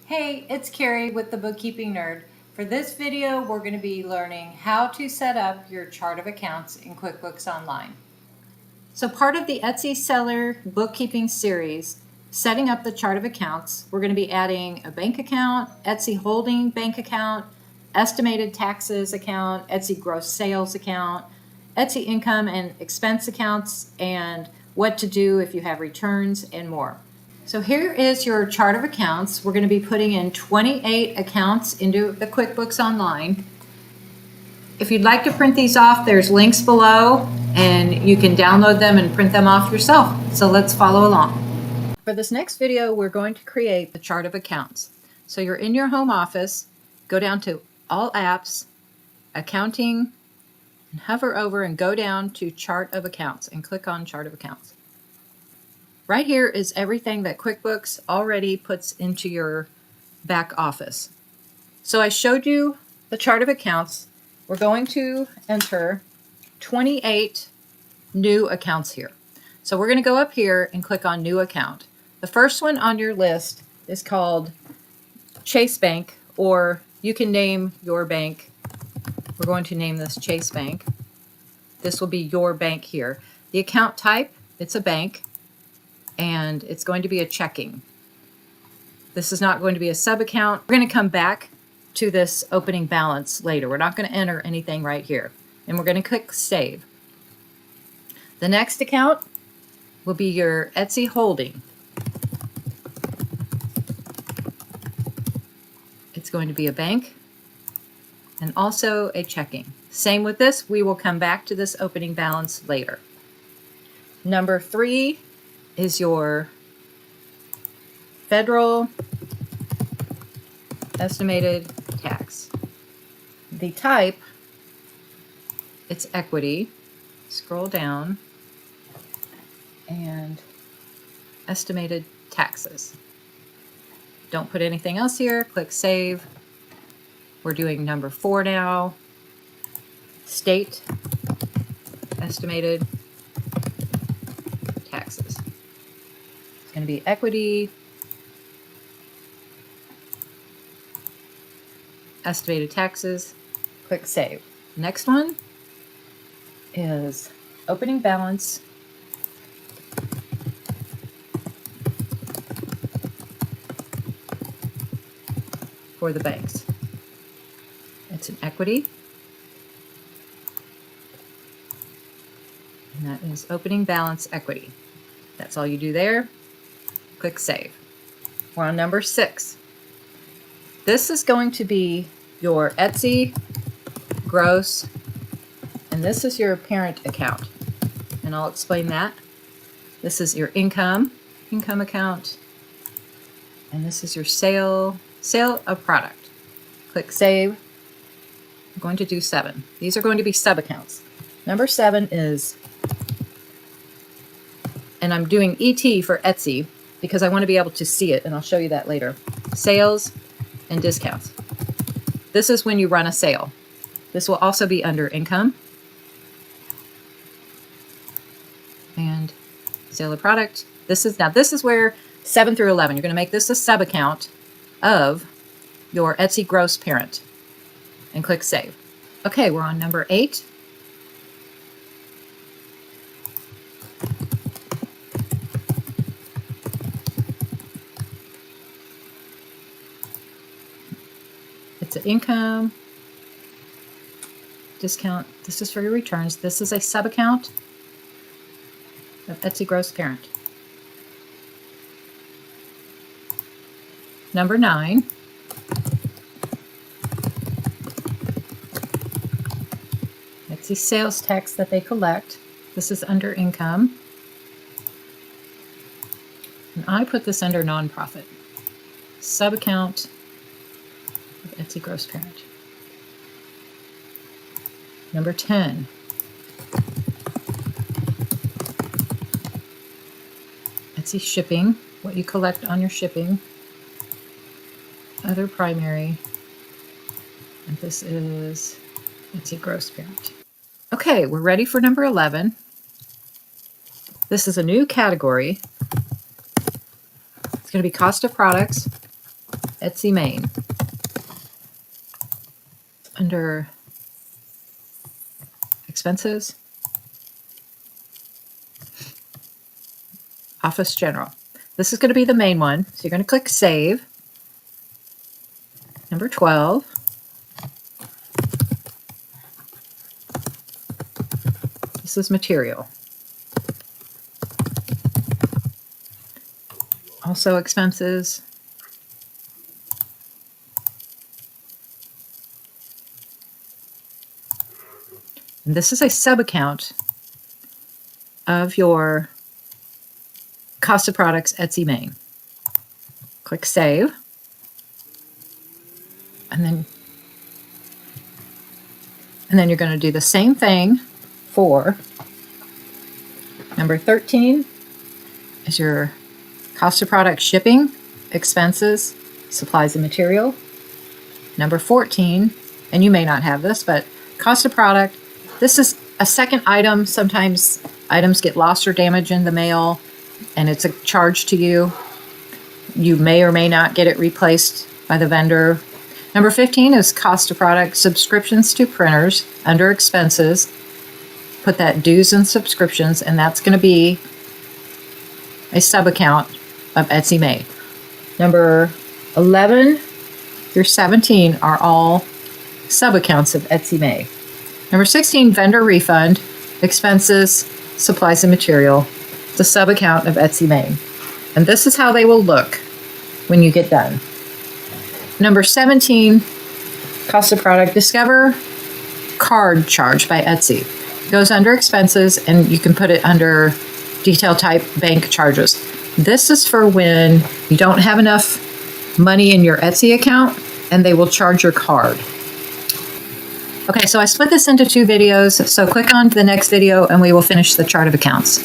Hey, it's Carrie with the Bookkeeping Nerd. For this video, we're going to be learning how to set up your chart of accounts in QuickBooks Online. So part of the Etsy Seller Bookkeeping series, setting up the chart of accounts, we're going to be adding a bank account, Etsy Holding bank account, estimated taxes account, Etsy gross sales account, Etsy income and expense accounts, and what to do if you have returns and more. So here is your chart of accounts. We're going to be putting in 28 accounts into the QuickBooks Online. If you'd like to print these off, there's links below and you can download them and print them off yourself. So let's follow along. For this next video, we're going to create the chart of accounts. So you're in your home office, go down to All Apps, Accounting, and hover over and go down to Chart of Accounts and click on Chart of Accounts. Right here is everything that QuickBooks already puts into your back office. So I showed you the chart of accounts. We're going to enter 28 new accounts here. So we're going to go up here and click on New Account. The first one on your list is called Chase Bank, or you can name your bank. We're going to name this Chase Bank. This will be your bank here. The account type, it's a bank. And it's going to be a checking. This is not going to be a sub account. We're going to come back to this opening balance later. We're not going to enter anything right here. And we're going to click Save. The next account will be your Etsy Holding. It's going to be a bank and also a checking. Same with this. We will come back to this opening balance later. Number 3 is your federal estimated tax. The type, it's equity. Scroll down and estimated taxes. Don't put anything else here. Click Save. We're doing number 4 now. State estimated taxes. It's going to be equity, estimated taxes. Click Save. Next one is opening balance for the banks. It's an equity. And that is opening balance equity. That's all you do there. Click Save. We're on number 6. This is going to be your Etsy gross, and this is your parent account. And I'll explain that. This is your income account, and this is your sale of product. Click Save. I'm going to do 7. These are going to be sub accounts. Number 7 is, and I'm doing ET for Etsy because I want to be able to see it, and I'll show you that later. Sales and discounts. This is when you run a sale. This will also be under income and sale of product. This is where 7 through 11, you're going to make this a sub account of your Etsy gross parent and click Save. Okay, we're on number 8. It's an income, discount. This is for your returns. This is a sub account of Etsy gross parent. Number 9. Etsy sales tax that they collect. This is under income. And I put this under nonprofit. Sub account of Etsy gross parent. Number 10. Etsy shipping, what you collect on your shipping. Other primary. And this is Etsy gross parent. Okay, we're ready for number 11. This is a new category. It's going to be cost of products. Etsy Main. Under Expenses, Office General. This is going to be the main one. So you're going to click Save. Number 12. This is Material. Also Expenses. And this is a sub-account of your Cost of Products Etsy Main. Click Save. And then you're going to do the same thing for number 13 is your Cost of Product Shipping, Expenses, Supplies and Material. Number 14, and you may not have this, but Cost of Product. This is a second item. Sometimes items get lost or damaged in the mail, and it's a charge to you. You may or may not get it replaced by the vendor. Number 15 is Cost of Product Subscriptions to Printers. Under Expenses, put that Dues and Subscriptions, and that's going to be a sub-account of Etsy Main. Number 11 through 17 are all sub-accounts of Etsy Main. Number 16, Vendor Refund, Expenses, Supplies and Material, the sub-account of Etsy Main. And this is how they will look when you get done. Number 17, Cost of Product Discover, Card Charge by Etsy. It goes under Expenses, and you can put it under Detail Type Bank Charges. This is for when you don't have enough money in your Etsy account, and they will charge your card. Okay, so I split this into two videos, so click on to the next video and we will finish the chart of accounts.